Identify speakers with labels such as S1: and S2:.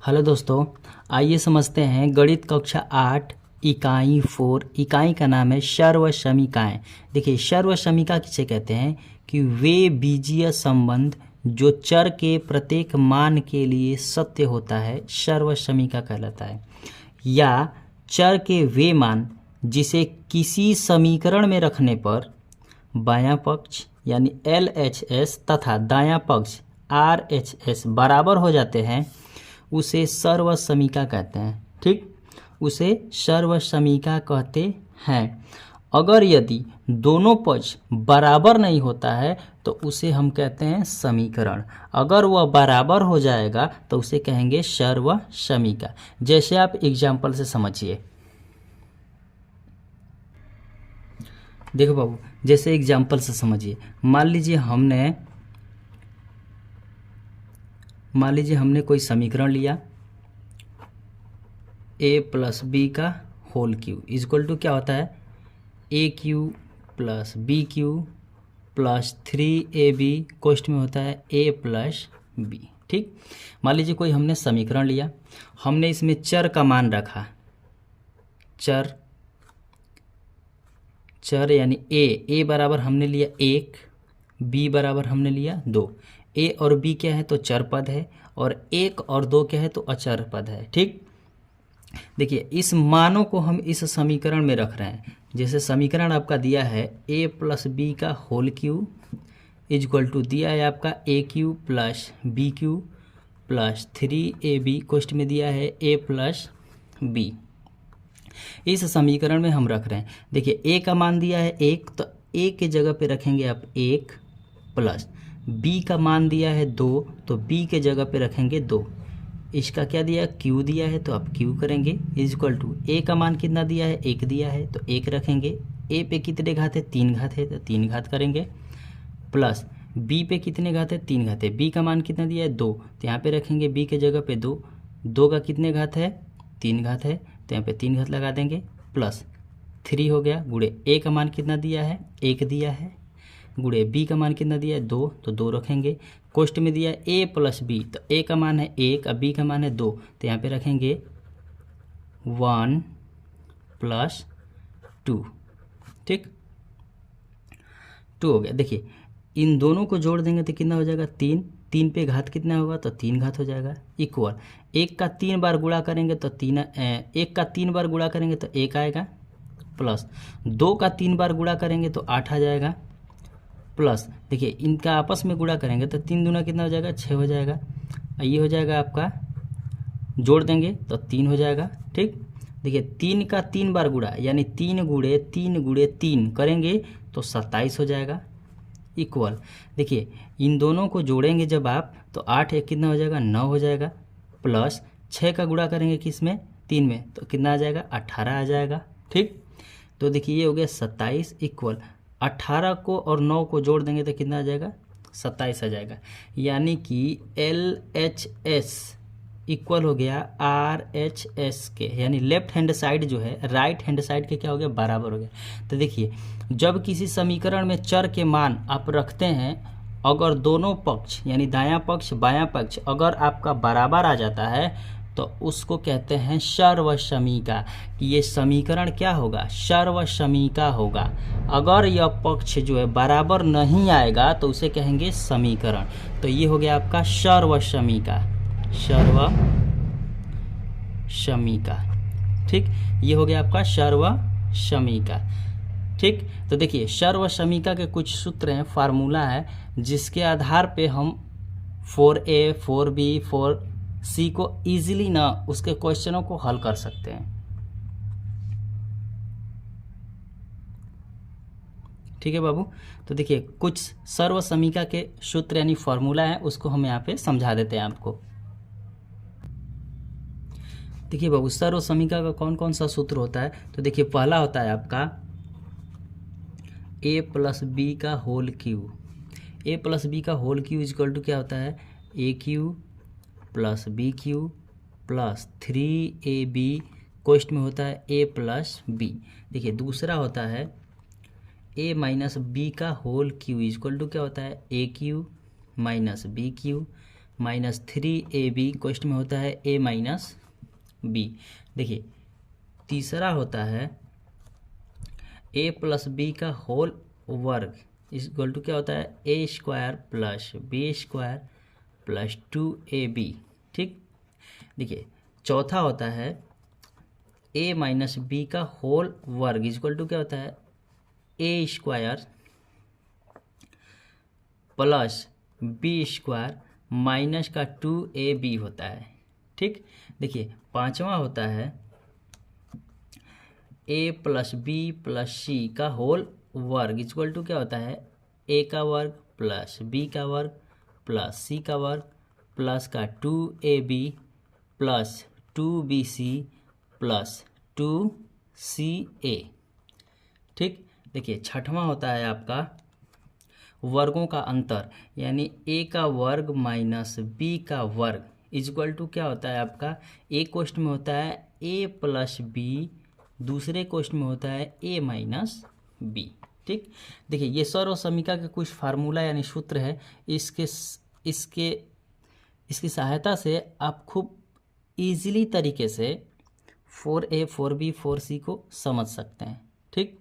S1: Hello दोस्तों, आइए समझते हैं गणित कक्षा 8 इकाई 4। इकाई का नाम है सर्वसमीकाएं। देखिए, सर्वसमीका किसे कहते हैं कि वे बीजीय संबंध जो चर के प्रत्येक मान के लिए सत्य होता है, सर्वसमीका कहलाता है। या चर के वे मान जिसे किसी समीकरण में रखने पर बायां पक्ष यानी LHS तथा दायां पक्ष RHS बराबर हो जाते हैं, उसे सर्वसमीका कहते हैं। ठीक, उसे सर्वसमीका कहते हैं। अगर यदि दोनों पक्ष बराबर नहीं होता है तो उसे हम कहते हैं समीकरण। अगर वह बराबर हो जाएगा तो उसे कहेंगे सर्वसमीका। जैसे आप एग्जाम्पल से समझिए। देखो बाबू, जैसे एग्जाम्पल से समझिए। मान लीजिए हमने कोई समीकरण लिया a प्लस बी का होल क्यू इजक्वल टू क्या होता है a cube plus b cube plus 3ab कोष्ट में होता है a प्लस बी। ठीक, मान लीजिए कोई हमने समीकरण लिया, हमने इसमें चर का मान रखा। चर यानी a बराबर हमने लिया 1, b बराबर हमने लिया 2। a और b क्या है तो चर पद है, और 1 और 2 क्या है तो अचर पद है। ठीक, देखिए इस मानों को हम इस समीकरण में रख रहे हैं। जैसे समीकरण आपका दिया है a प्लस बी का होल क्यू इजक्वल टू दिया है आपका a cube plus b cube plus 3ab कोष्ट में दिया है a प्लस बी। इस समीकरण में हम रख रहे हैं। देखिए a का मान दिया है 1, तो a के जगह पे रखेंगे आप 1 प्लस b का मान दिया है 2, तो b के जगह पे रखेंगे 2। इसका क्या दिया q दिया है तो आप q करेंगे इजक्वल टू a का मान कितना दिया है 1 दिया है तो 1 रखेंगे। a पे कितने घात है 3 घात है तो 3 घात करेंगे, प्लस b पे कितने घात है 3 घात है। b का मान कितना दिया है 2, तो यहाँ पे रखेंगे b के जगह पे 2। 2 का कितने घात है 3 घात है तो यहाँ पे 3 घात लगा देंगे, प्लस 3 हो गया गुणे a का मान कितना दिया है 1 दिया है, गुणे b का मान कितना दिया है 2 तो 2 रखेंगे। कोष्ट में दिया है a प्लस b, तो a का मान है 1 और b का मान है 2, तो यहाँ पे रखेंगे 1 प्लस 2। ठीक, 2 हो गया। देखिए इन दोनों को जोड़ देंगे तो कितना हो जाएगा 3। 3 पे घात कितना होगा तो 3 घात हो जाएगा, इक्वल 1 का 3 बार गुणा करेंगे तो 1 का 3 बार गुणा करेंगे तो 1 आएगा, प्लस 2 का 3 बार गुणा करेंगे तो 8 आ जाएगा, प्लस देखिए इनका आपस में गुणा करेंगे तो 3 दूना कितना हो जाएगा 6 हो जाएगा। ये हो जाएगा आपका, जोड़ देंगे तो 3 हो जाएगा। ठीक, देखिए 3 का 3 बार गुणा यानी 3 गुणे 3 गुणे 3 करेंगे तो 27 हो जाएगा, इक्वल देखिए इन दोनों को जोड़ेंगे जब आप तो 8 एक कितना हो जाएगा 9 हो जाएगा, प्लस 6 का गुणा करेंगे किस में 3 में तो कितना आ जाएगा 18 आ जाएगा। ठीक, तो देखिए ये हो गया 27 इक्वल 18 को और 9 को जोड़ देंगे तो कितना आ जाएगा 27 आ जाएगा। यानी कि LHS इक्वल हो गया RHS के, यानी लेफ्ट हैंड साइड जो है राइट हैंड साइड के क्या हो गया बराबर हो गया। तो देखिए जब किसी समीकरण में चर के मान आप रखते हैं, अगर दोनों पक्ष यानी दायां पक्ष बायां पक्ष अगर आपका बराबर आ जाता है तो उसको कहते हैं सर्वसमीका। कि ये समीकरण क्या होगा सर्वसमीका होगा। अगर यह पक्ष जो है बराबर नहीं आएगा तो उसे कहेंगे समीकरण। तो ये हो गया आपका सर्वसमीका। ठीक, ये हो गया आपका सर्वसमीका। ठीक, तो देखिए सर्वसमीका के कुछ सूत्र हैं, फार्मूला है, जिसके आधार पे हम 4a 4b 4c को इजीली ना उसके क्वेश्चनों को हल कर सकते हैं। ठीक है बाबू, तो देखिए कुछ सर्वसमीका के सूत्र यानी फार्मूला है, उसको हम यहाँ पे समझा देते हैं आपको। देखिए बाबू सर्वसमीका का कौन कौन सा सूत्र होता है, तो देखिए पहला होता है आपका a प्लस बी का whole cube. a plus B का होल क्यू इजक्वल टू क्या होता है a cube plus b cube plus 3ab कोष्ट में होता है a प्लस बी। देखिए दूसरा होता है a माइनस बी का होल क्यू इजक्वल टू क्या होता है a cube minus b cube minus 3ab question में होता है a माइनस बी। देखिए तीसरा होता है a प्लस बी का होल वर्ग इज इक्वल टू क्या होता है a square plus b square plus 2ab। ठीक, देखिए चौथा होता है a माइनस बी का होल वर्ग इज इक्वल टू क्या होता है a square plus B square minus का 2ab होता है। ठीक, देखिए पांचवा होता है a प्लस बी प्लस सी का होल वर्ग इक्वल टू क्या होता है a का वर्ग प्लस b का वर्ग प्लस c का वर्ग प्लस का 2ab plus 2bc plus 2ca। ठीक, देखिए छठवां होता है आपका वर्गों का अंतर, यानी a का वर्ग माइनस b का वर्ग इक्वल टू क्या होता है आपका एक क्वेश्चन में होता है a प्लस बी, दूसरे क्वेश्चन में होता है a माइनस बी। ठीक, देखिए ये सर्व समीकरण का कुछ फार्मूला यानी सूत्र है, इसकी सहायता से आप खूब इजीली तरीके से 4a 4b 4c को समझ सकते हैं। ठीक।